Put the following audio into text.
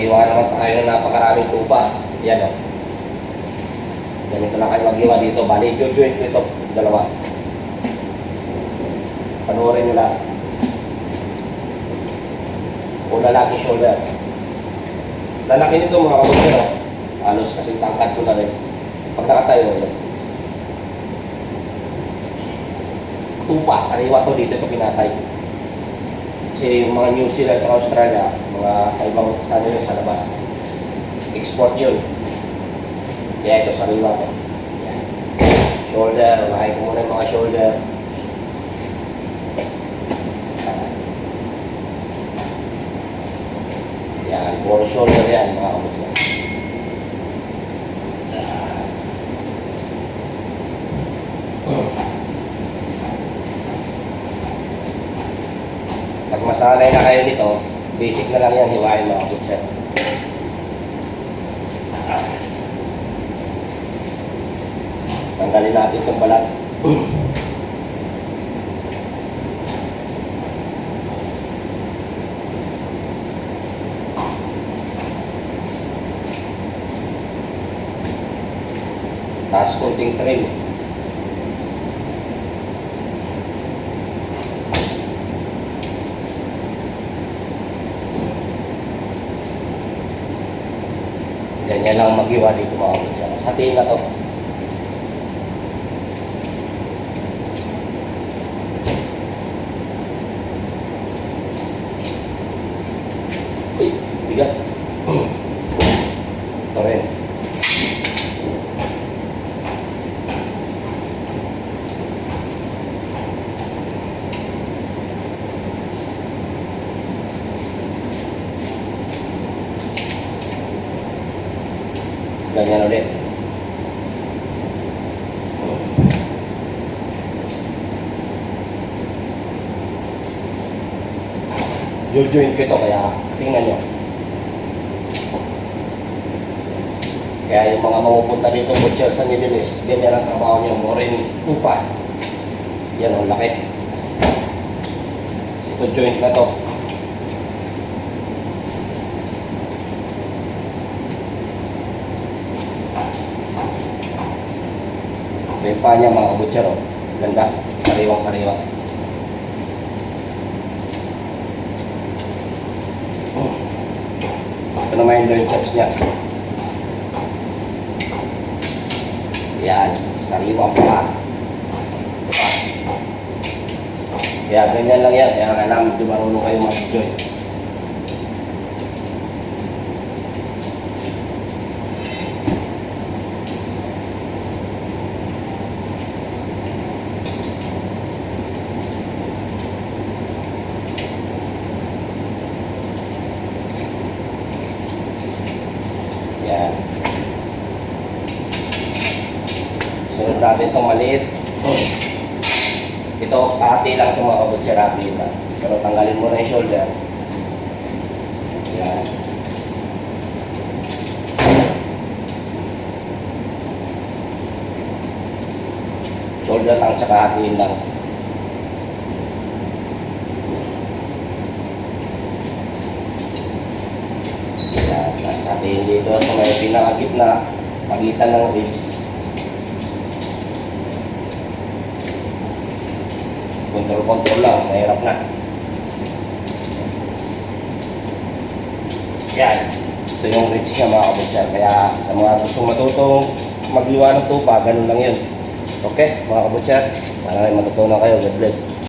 Maghiwa naman tayo ng napakaraming tupa. Yan o. Ganito lang kayo maghiwa dito. Bali, joint ko ito. Dalawa. Panoorin nyo lang. Una lagi shoulder. Lalaki nito mga kabutser. Halos kasing tangkad ko na rin. Pag nakatayo, yun. Tupa, sariwa to dito ito pinatay. Kasi yung mga New Zealand at Australia, mga sa ibang sa labas, export yun. Kaya ito sariwa to. Shoulder, nakay ko muna yung mga shoulder. Yan, puro shoulder yan mga kabutser. Pag masanay na kayo nito, basic na lang yan, hiwain mga kabutser. Tanggalin natin itong balat. Tapos konting trim. Ganyan lang maghiwa dito mga kabutser. Sa tingin na to. Uy, bigat. Ito rin. Ganyan ulit. Joint ko ito, kaya tingnan nyo. Kaya yung mga mapupunta dito butcher sa Middle East, ganyan ang trabaho nyo, morin tupa. Yan ang laki. Ito joint na to. Ito yung paa niya mga kabutcher, oh. Ganda, sariwang-sariwa. Ito naman yung loin chops niya. Yan, sariwang paa. Kaya ganyan lang yan, kaya kailangan medyo marunong kayo mag-joint. Yan. Sunod natin itong maliit. Ito, hati lang itong mga kabutser, hati lang. Pero tanggalin mo na yung shoulder. Yan. Shoulder lang, tsaka hatiin lang. Yan. Tapos hatiin dito sa may pinakagitna, pagitan ng ribs. Kontrol lang, mahirap na. Yan. Ito yung ribs niya mga kabutser. Kaya sa mga gustong matutong maghiwa ng tupa, ganun lang yun. Okay, mga kabutser. Sana may matutunan kayo. God bless.